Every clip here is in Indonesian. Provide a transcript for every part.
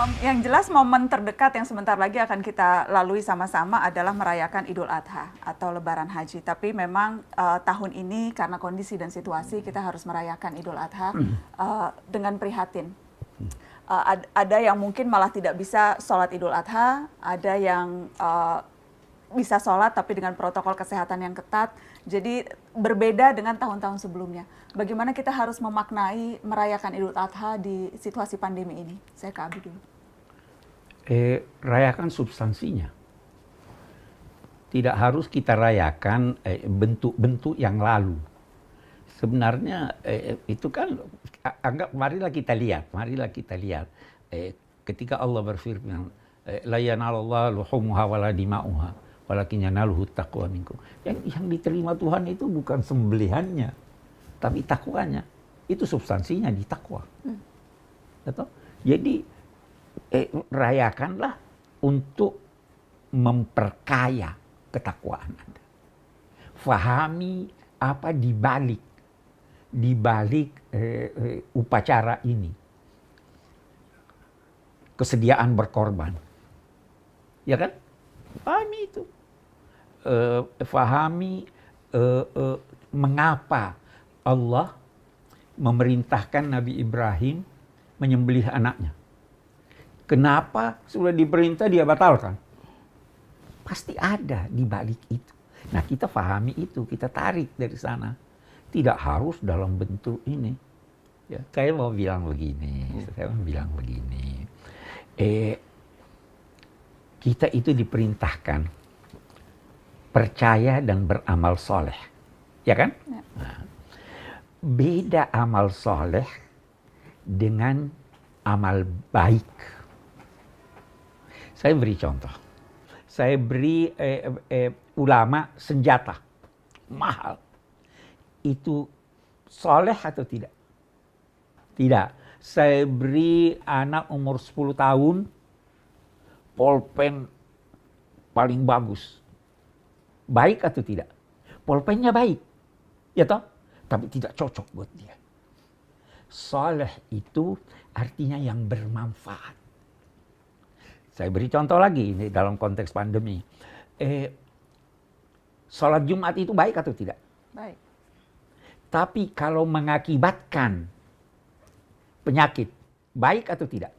Yang jelas momen terdekat yang sebentar lagi akan kita lalui sama-sama adalah merayakan Idul Adha atau Lebaran Haji. Tapi memang tahun ini karena kondisi dan situasi kita harus merayakan Idul Adha dengan prihatin. Ada yang mungkin malah tidak bisa sholat Idul Adha, ada yang bisa sholat tapi dengan protokol kesehatan yang ketat. Jadi berbeda dengan tahun-tahun sebelumnya. Bagaimana kita harus memaknai merayakan Idul Adha di situasi pandemi ini? Saya ke Abi dulu. Rayakan substansinya. Tidak harus kita rayakan bentuk-bentuk yang lalu. Sebenarnya itu kan marilah kita lihat. Ketika Allah berfirman, la yanalallahu luhumuha wala dima'uha walakin yanaluhu taqwa minkum. Yang diterima Tuhan itu bukan sembelihannya, tapi takwanya. Itu substansinya di takwa. Jadi rayakanlah untuk memperkaya ketakwaan Anda. Fahami apa di balik upacara ini. Kesediaan berkorban. Ya kan? Fahami itu. Fahami mengapa Allah memerintahkan Nabi Ibrahim menyembelih anaknya. Kenapa sudah diperintah dia batalkan? Pasti ada di balik itu. Nah, kita pahami itu, kita tarik dari sana. Tidak harus dalam bentuk ini. Ya, saya mau bilang begini. Kita itu diperintahkan percaya dan beramal soleh. Ya kan? Ya. Nah, beda amal soleh dengan amal baik. Saya beri contoh. Saya beri ulama senjata. Mahal. Itu soleh atau tidak? Tidak. Saya beri anak umur 10 tahun, polpen paling bagus. Baik atau tidak? Polpennya baik. Ya toh? Tapi tidak cocok buat dia. Soleh itu artinya yang bermanfaat. Saya beri contoh lagi ini dalam konteks pandemi. Sholat Jumat itu baik atau tidak? Baik. Tapi kalau mengakibatkan penyakit, baik atau tidak?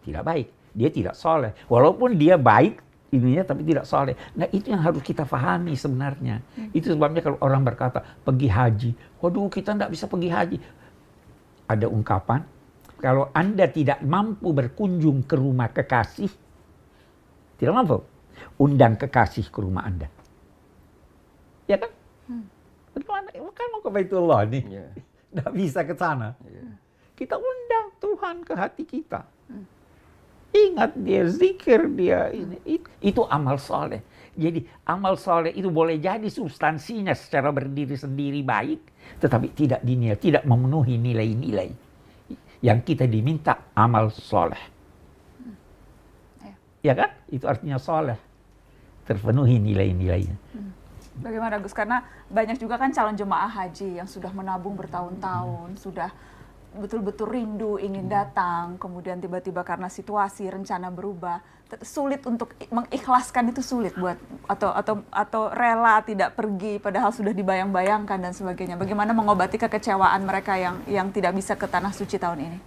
Tidak baik. Dia tidak soleh. Walaupun dia baik ininya tapi tidak soleh. Nah, itu yang harus kita pahami sebenarnya. Itu sebabnya kalau orang berkata pergi haji, waduh kita tidak bisa pergi haji. Ada ungkapan, kalau Anda tidak mampu berkunjung ke rumah kekasih, tidak mampu, undang kekasih ke rumah Anda. Ya kan? Bagaimana? Kan mau ke Baitullah nih. Tidak bisa ke sana. Kita undang Tuhan ke hati kita. Ingat dia, zikir dia. Itu amal soleh. Jadi amal soleh itu boleh jadi substansinya secara berdiri sendiri baik, tetapi tidak dinilai, tidak memenuhi nilai-nilai yang kita diminta amal soleh. Ya kan? Itu artinya soleh. Terpenuhi nilai-nilainya. Bagaimana Gus? Karena banyak juga kan calon jemaah haji yang sudah menabung bertahun-tahun, sudah betul-betul rindu ingin datang, kemudian tiba-tiba karena situasi rencana berubah, sulit untuk mengikhlaskan, itu sulit buat atau rela tidak pergi padahal sudah dibayang-bayangkan dan sebagainya. Bagaimana mengobati kekecewaan mereka yang tidak bisa ke tanah suci tahun ini?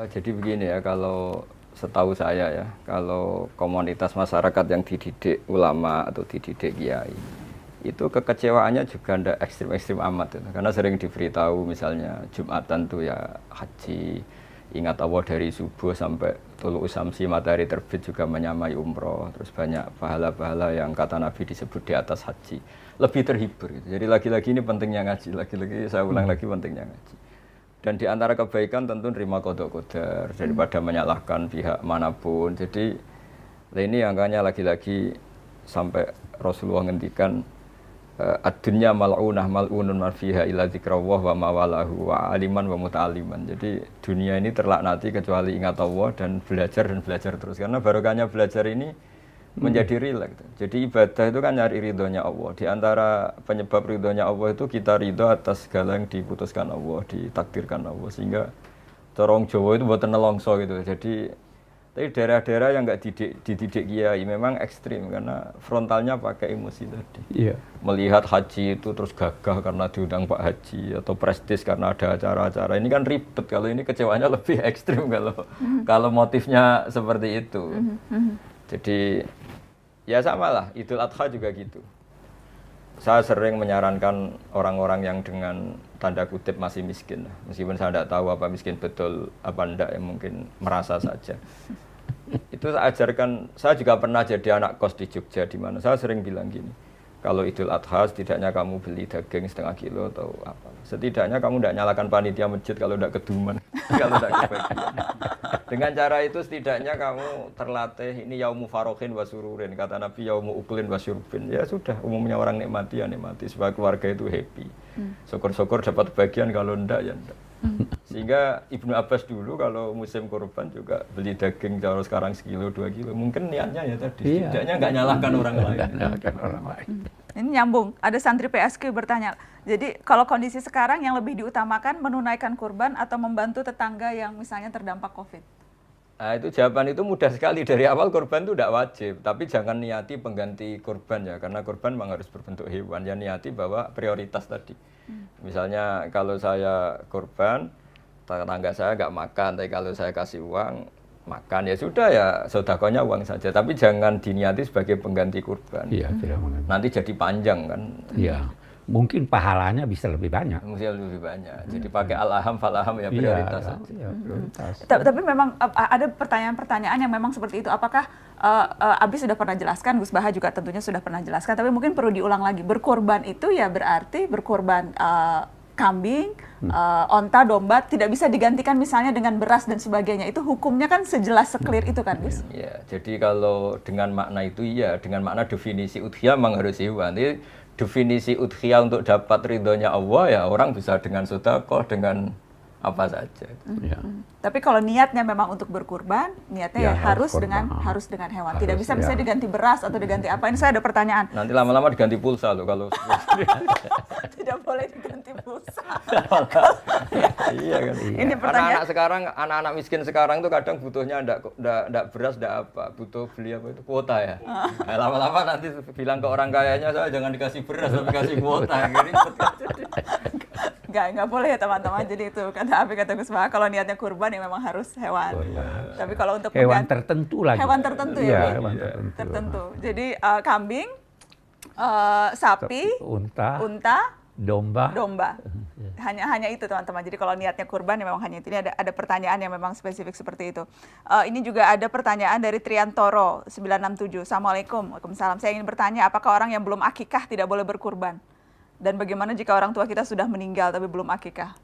Jadi begini ya, kalau setahu saya ya, kalau komunitas masyarakat yang dididik ulama atau dididik kiai, itu kekecewaannya juga tidak ekstrim-ekstrim amat itu. Karena sering diberitahu misalnya Jumatan tuh ya haji, ingat Allah dari subuh sampai tulu'us syamsi matahari terbit juga menyamai umroh, terus banyak pahala-pahala yang kata Nabi disebut di atas haji, lebih terhibur gitu. Jadi lagi-lagi ini pentingnya ngaji, lagi-lagi saya ulang lagi pentingnya ngaji. Dan di antara kebaikan tentu nerima qada qadar daripada menyalahkan pihak manapun. Jadi ini angkanya lagi-lagi sampai Rasulullah ngendikan ad-dunya mal'unah mal'unun man fiha illa dzikrawah wa mawalahu wa aliman wa muta'alliman. Jadi dunia ini terlaknati kecuali ingat Allah dan belajar terus. Karena barokahnya belajar ini menjadi rileks. Jadi ibadah itu kan nyari ridhonya Allah. Di antara penyebab ridhonya Allah itu kita ridho atas segala yang diputuskan Allah, ditakdirkan Allah. Sehingga corong Jawa itu buatan nelongso gitu. Jadi tapi daerah-daerah yang nggak dididik kiai memang ekstrim karena frontalnya pakai emosi tadi. Iya. Melihat haji itu terus gagah karena diundang Pak Haji atau prestis karena ada acara-acara. Ini kan ribet, kalau ini kecewanya lebih ekstrim kalau motifnya seperti itu. Jadi ya sama lah, Idul Adha juga gitu. Saya sering menyarankan orang-orang yang dengan tanda kutip masih miskin, meskipun saya tidak tahu apa miskin betul apa enggak, ya mungkin merasa saja. Itu saya ajarkan, saya juga pernah jadi anak kos di Jogja, di mana saya sering bilang gini, kalau Idul Adha setidaknya kamu beli daging setengah kilo atau apa, setidaknya kamu tidak nyalakan panitia masjid kalau tidak keduman, kalau tidak kebagian. Dengan cara itu setidaknya kamu terlatih, ini yaumu farohin wa sururin, kata Nabi yaumu uklin wa syurbin. Ya sudah, umumnya orang nikmati ya nikmati, supaya keluarga itu happy. Syukur-syukur dapat bagian, kalau enggak ya enggak. Sehingga Ibnu Abbas dulu kalau musim kurban juga beli daging kalau sekarang sekilo 2 kilo, mungkin niatnya ya tadi, setidaknya nggak nyalahkan orang lain. Ini nyambung, ada santri PSQ bertanya, jadi kalau kondisi sekarang yang lebih diutamakan menunaikan kurban atau membantu tetangga yang misalnya terdampak COVID? Nah itu jawaban itu mudah sekali, dari awal kurban itu tidak wajib, tapi jangan niati pengganti kurban ya, karena kurban memang harus berbentuk hewan, ya niati bahwa prioritas tadi. Misalnya kalau saya kurban, tetangga saya nggak makan, tapi kalau saya kasih uang, makan, ya sudah ya sedekahnya uang saja, tapi jangan diniati sebagai pengganti kurban. Iya, tidak mengganti. Nanti jadi panjang kan. Iya. Mungkin pahalanya bisa lebih banyak. Mungkin lebih banyak. Jadi pakai al-aham fal-aham ya prioritas saja. Iya, prioritas. Tapi memang ada pertanyaan-pertanyaan yang memang seperti itu. Apakah Abi sudah pernah jelaskan, Gus Baha juga tentunya sudah pernah jelaskan, tapi mungkin perlu diulang lagi. Berkorban itu ya berarti berkorban kambing, onta, domba, tidak bisa digantikan misalnya dengan beras dan sebagainya. Itu hukumnya kan sejelas seklir itu kan, Gus? Ya, jadi kalau dengan makna itu iya, dengan makna definisi udhiyah memang harus hewan. Jadi definisi udhiyah untuk dapat ridhonya Allah ya orang bisa dengan sedekah, dengan apa saja. Ya. Tapi kalau niatnya memang untuk berkurban, niatnya ya harus kurban. dengan hewan. Harus, Tidak bisa ya. misalnya diganti beras atau diganti apa. Ini saya ada pertanyaan. Nanti lama-lama diganti pulsa loh kalau Tidak boleh diganti pulsa. iya kan. Ini pertanyaan. Anak-anak sekarang, anak-anak miskin sekarang tuh kadang butuhnya enggak beras, enggak apa, butuh beli apa itu kuota ya. Nah, lama-lama nanti bilang ke orang kayanya, saya jangan dikasih beras, tapi kasih kuota. Nggak boleh ya teman-teman. Jadi itu kata Gus Baha, kalau niatnya kurban ya memang harus hewan. Tapi kalau untuk Hewan tertentu lagi. hewan tertentu Iya, ya, Bi? hewan tertentu. Jadi kambing, sapi, unta, domba. hanya itu teman-teman. Jadi kalau niatnya kurban ya memang hanya itu. Ini ada pertanyaan yang memang spesifik seperti itu. Ini juga ada pertanyaan dari Triantoro 967. Assalamualaikum. Waalaikumsalam. Saya ingin bertanya, apakah orang yang belum akikah tidak boleh berkurban? Dan bagaimana jika orang tua kita sudah meninggal tapi belum akikah?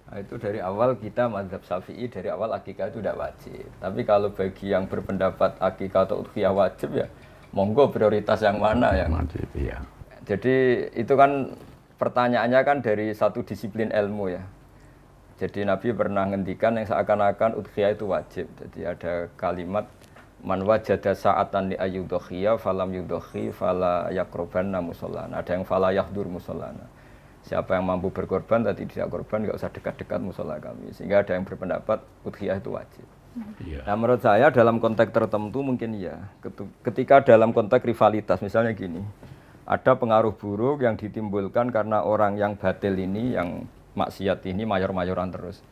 Nah, itu dari awal kita mazhab Syafi'i, dari awal akikah itu tidak wajib. Tapi kalau bagi yang berpendapat akikah atau udhiyah wajib ya monggo, prioritas yang mana yang Wajib, iya. Jadi itu kan pertanyaannya kan dari satu disiplin ilmu ya. Jadi Nabi pernah ngendikan yang seakan-akan udhiyah itu wajib. Jadi ada kalimat man wajada sa'atan li ayyudhiya falam yudhi fala yaqrubanna musallana. Ada yang fala yahdur musallana. Siapa yang mampu berkorban tadi tidak korban, enggak usah dekat-dekat musala kami. Sehingga ada yang berpendapat udhiyah itu wajib. Iya. Nah menurut saya dalam konteks tertentu mungkin ya. Ketika dalam konteks rivalitas misalnya gini, ada pengaruh buruk yang ditimbulkan karena orang yang batil ini, yang maksiat ini mayor-mayoran terus.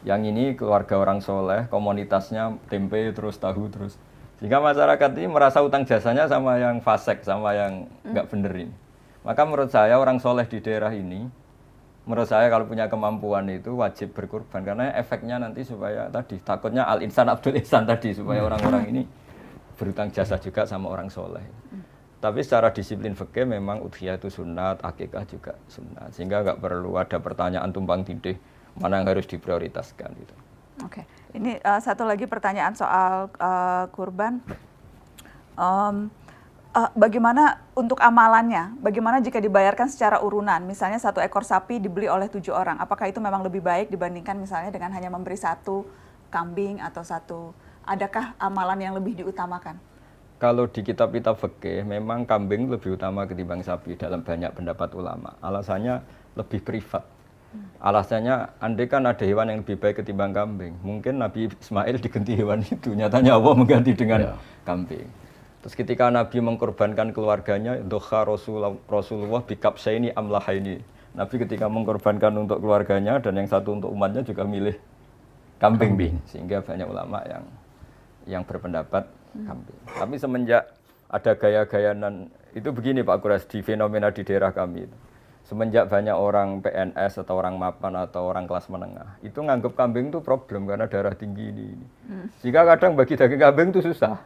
Yang ini keluarga orang soleh, komunitasnya tempe terus, tahu terus. Sehingga masyarakat ini merasa utang jasanya sama yang fasik, sama yang nggak bener ini. Maka menurut saya orang soleh di daerah ini, menurut saya kalau punya kemampuan itu wajib berkorban. Karena efeknya nanti supaya tadi, takutnya al-insan abdul insan tadi, supaya orang-orang ini berutang jasa juga sama orang soleh. Tapi secara disiplin fikih memang udhiyah itu sunat, akikah juga sunat. Sehingga nggak perlu ada pertanyaan tumpang tindih mana yang harus diprioritaskan gitu. Oke, ini satu lagi pertanyaan soal kurban. Bagaimana untuk amalannya? Bagaimana jika dibayarkan secara urunan? Misalnya 1 ekor sapi dibeli oleh 7 orang. Apakah itu memang lebih baik dibandingkan misalnya dengan hanya memberi 1 kambing atau 1? Adakah amalan yang lebih diutamakan? Kalau di kitab-kitab fikih memang kambing lebih utama ketimbang sapi dalam banyak pendapat ulama. Alasannya lebih privat. Alasannya, andai kan ada hewan yang lebih baik ketimbang kambing, mungkin Nabi Ismail diganti hewan itu. Nyatanya Allah mengganti dengan kambing. Terus ketika Nabi mengkorbankan keluarganya, doha Rasulullah bikabsaini amlahaini. Nabi ketika mengkorbankan untuk keluarganya dan yang satu untuk umatnya juga milih kambing. Sehingga banyak ulama yang berpendapat kambing. Tapi semenjak ada gaya-gayanan, itu begini Pak Kures, di fenomena di daerah kami itu. Semenjak banyak orang PNS atau orang mapan atau orang kelas menengah, itu nganggap kambing itu problem karena darah tinggi ini. Jika kadang bagi daging kambing itu susah.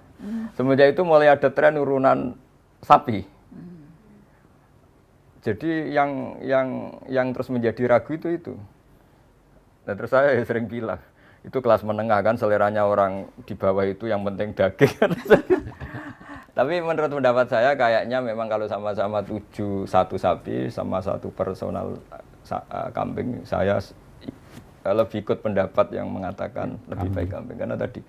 Semenjak itu mulai ada tren urunan sapi. Jadi yang terus menjadi ragu itu. Dan terus saya sering bilang, itu kelas menengah kan, seleranya orang di bawah itu yang penting daging. Tapi menurut pendapat saya kayaknya memang kalau sama-sama 7 satu sapi sama satu personal kambing, saya lebih ikut pendapat yang mengatakan lebih baik kambing. Karena tadi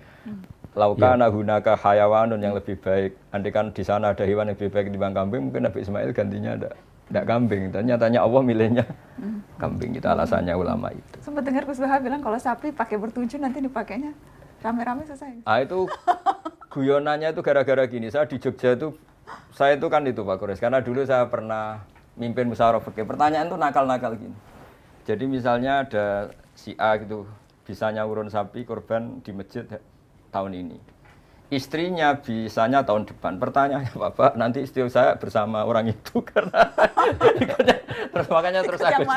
laukana hunaka hayawanun yang lebih baik. Andai kan di sana ada hewan yang lebih baik dibanding kambing, mungkin Nabi Ismail gantinya ada kambing. Dan nyatanya Allah milihnya kambing. Itu alasannya ulama itu. Sempat dengar Gus Baha bilang kalau sapi pakai bertujuh nanti dipakainya rame-rame selesai. Itu guyonannya itu gara-gara gini. Saya di Jogja itu, saya itu kan itu Pak Kores. Karena dulu saya pernah mimpin musyawarah fikih. Pertanyaan itu nakal-nakal gini. Jadi misalnya ada si A gitu, bisanya urun sapi korban di masjid tahun ini. Istrinya bisanya tahun depan. Pertanyaannya Bapak, nanti istri saya bersama orang itu karena terus makanya terus agak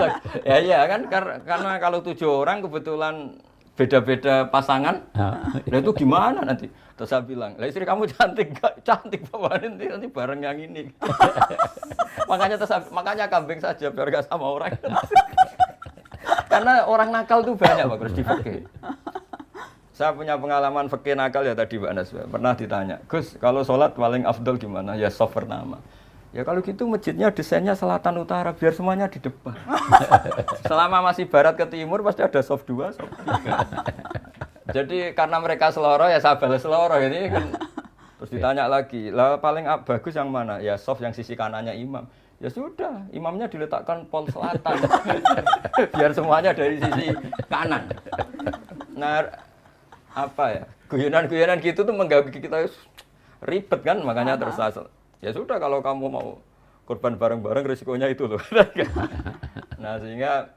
ya iya kan karena kalau 7 orang kebetulan beda-beda pasangan, nah itu gimana nanti? Terus saya bilang, lah istri kamu cantik, gak cantik Bapak, nanti bareng yang ini. makanya kambing saja biar gak sama orang. Karena orang nakal tuh banyak Pak Gus di fikih. Saya punya pengalaman fikih nakal ya tadi Mbak Naswa. Pernah ditanya, Gus kalau sholat paling afdol gimana? Ya soft pertama. Ya kalau gitu masjidnya desainnya selatan utara biar semuanya di depan. Selama masih barat ke timur pasti ada soft 2, soft 3. Jadi karena mereka seloro ya saya balas seloro ini kan. Terus ditanya lagi, lah paling bagus yang mana? Ya soft yang sisi kanannya imam. Ya sudah, imamnya diletakkan pol selatan. Biar semuanya dari sisi kanan. Nah, apa ya? Guyonan-guyonan gitu tuh mengganggu kita ribet kan, makanya terus ya sudah kalau kamu mau korban bareng-bareng risikonya itu loh. Nah sehingga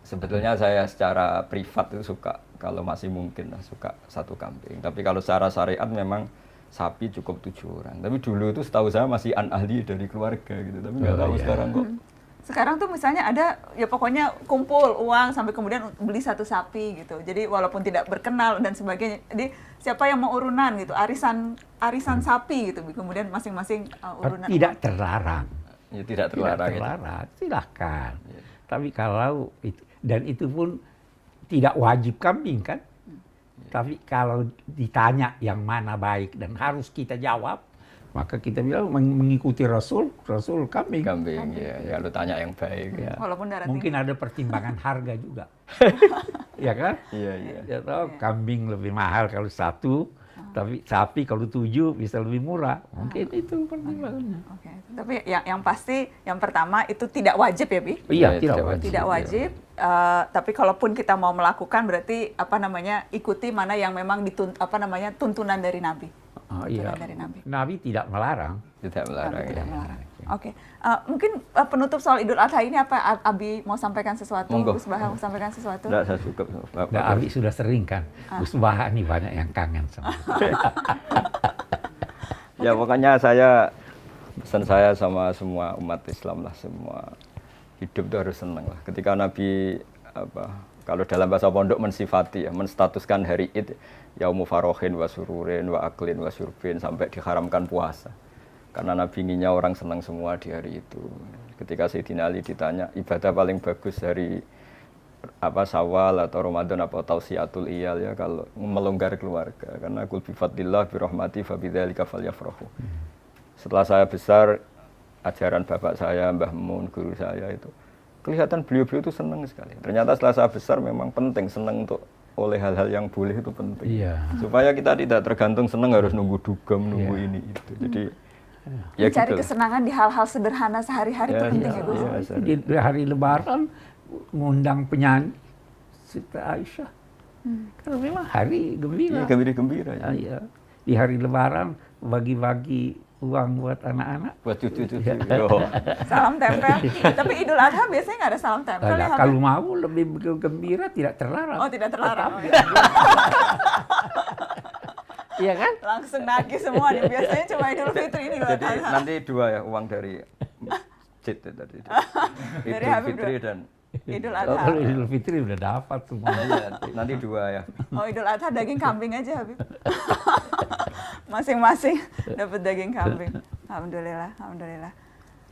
sebetulnya saya secara privat itu suka kalau masih mungkin suka satu kambing. Tapi kalau secara syariat memang sapi cukup 7 orang. Tapi dulu itu setahu saya masih ahli dari keluarga gitu. Tapi nggak tahu sekarang kok. Sekarang tuh misalnya ada, ya pokoknya kumpul uang sampai kemudian beli satu sapi gitu. Jadi walaupun tidak berkenal dan sebagainya. Jadi siapa yang mau urunan gitu, arisan sapi gitu. Kemudian masing-masing urunan. Tidak terlarang. Ya, tidak terlarang. Tidak terlarang, silahkan. Ya. Tapi kalau itu, dan itu pun tidak wajib kambing kan. Tapi kalau ditanya yang mana baik dan harus kita jawab, maka kita bilang mengikuti Rasul kambing. Kambing, ya lu tanya yang baik ya. Walaupun darah mungkin tinggi. ada pertimbangan harga juga. Ya kan? Iya. Ya tahu kambing lebih mahal kalau 1, tapi sapi kalau 7 bisa lebih murah. Mungkin itu pertimbangannya. Oke. Tapi yang pasti yang pertama itu tidak wajib ya, Bi? Iya, tidak wajib. Tidak wajib. Tapi kalaupun kita mau melakukan berarti ikuti mana yang memang tuntunan dari Nabi. Oh, iya. Dari Nabi. Nabi tidak melarang. Tidak melarang. Tidak melarang. Oke. Mungkin penutup soal Idul Adha ini apa Abi mau sampaikan sesuatu? Gus Baha mau sampaikan sesuatu? Tidak, saya cukup. Abi sudah sering kan. Gus Baha nih banyak yang kangen sama. Ya pokoknya pesan saya sama semua umat Islam lah, semua hidup itu harus senang lah. Ketika Nabi kalau dalam bahasa pondok mensifati ya, menstatuskan hari Id yaumu farohin wa sururin wa aklin wa syurbin sampai diharamkan puasa. Karena Nabi inginnya orang senang semua di hari itu. Ketika Sayyidina Ali ditanya ibadah paling bagus hari Syawal atau Ramadan atau tausiatul iyal ya, kalau melonggar keluarga. Karena kul bi fadlillah bi rahmati fa bidzalika falyafrahu. Setelah saya besar, ajaran bapak saya, Mbah Mun, guru saya itu kelihatan beliau-beliau itu senang sekali. Ternyata setelah saya besar memang penting senang untuk oleh hal-hal yang boleh itu penting. Iya. Supaya kita tidak tergantung senang harus nunggu dugem, nunggu ini itu. Jadi ya mencari kesenangan di hal-hal sederhana sehari-hari itu penting ya Gus. Di hari Lebaran ngundang penyanyi Siti Aisyah. Karena memang hari Iya, gembira. gembira-gembira ya. Iya. Di hari Lebaran bagi-bagi uang buat anak-anak. Buat cucu-cucu. Yo. Salam tempel. Tapi Idul Adha biasanya nggak ada salam tempel ya, Habib? Kalau mau lebih gembira tidak terlarang. Oh, tidak terlarang. Iya kan? Langsung nagih semua nih. Biasanya cuma Idul Fitri ini Idul Jadi Adha. nanti 2 ya uang dari masjid itu tadi. Dari Idul Habib Fitri 2. dan Idul Oh, Adha. kalau Idul Fitri udah dapat semua. iya, nanti 2 ya. Oh, Idul Adha daging kambing aja, Habib. Masing-masing dapat daging kambing. Alhamdulillah, alhamdulillah.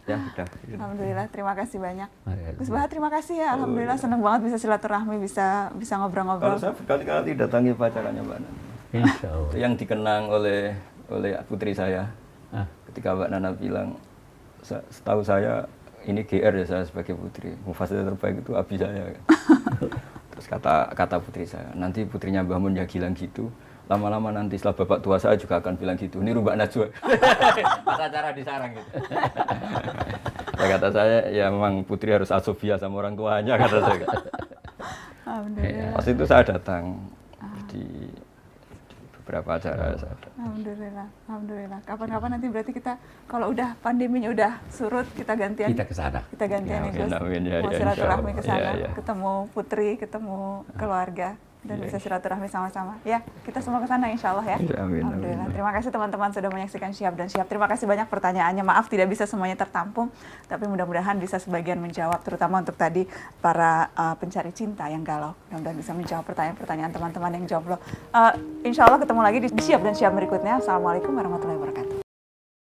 Ya, sudah. Alhamdulillah, terima kasih banyak. Iya. Gus Bahat, terima kasih ya. Alhamdulillah, senang banget bisa silaturahmi, bisa Kalau ngobrol-ngobrol. saya berkali-kali datangi pacarannya Mbak Nana. Insya Allah. Itu yang dikenang oleh putri saya. Ah. Ketika Mbak Nana bilang, setahu saya ini GR ya saya sebagai putri. Mufassir terbaik itu abi saya. Terus kata putri saya, nanti putrinya Mbah Mun ya bilang gitu. Lama-lama nanti setelah bapak tua saya juga akan bilang gitu. Ini Mbak Najwa. Pas acara di sarang gitu. Ya, kata saya, ya memang putri harus asofia sama orang tuanya, kata saya. Alhamdulillah. Pas itu saya datang di beberapa acara saya datang. Alhamdulillah, alhamdulillah. Kapan-kapan nanti berarti kita kalau udah pandeminya udah surut, kita gantian. Kita ke sana. Kita gantian Ya, nih Gus. amin, ya, Mau ya, silaturahmi ke insyaallah. sana, Ya, ya. ketemu putri, ketemu keluarga, dan Ya, bisa silaturahmi sama-sama. Ya, kita semua ke sana insya Allah ya. Ya, amin, Alhamdulillah. amin. Terima kasih teman-teman sudah menyaksikan Syihab dan Syihab. Terima kasih banyak pertanyaannya. Maaf tidak bisa semuanya tertampung, tapi mudah-mudahan bisa sebagian menjawab, terutama untuk tadi para pencari cinta yang galau. Mudah-mudahan bisa menjawab pertanyaan-pertanyaan teman-teman yang jomblo. Insya Allah ketemu lagi di Syihab dan Syihab berikutnya. Assalamualaikum warahmatullahi wabarakatuh.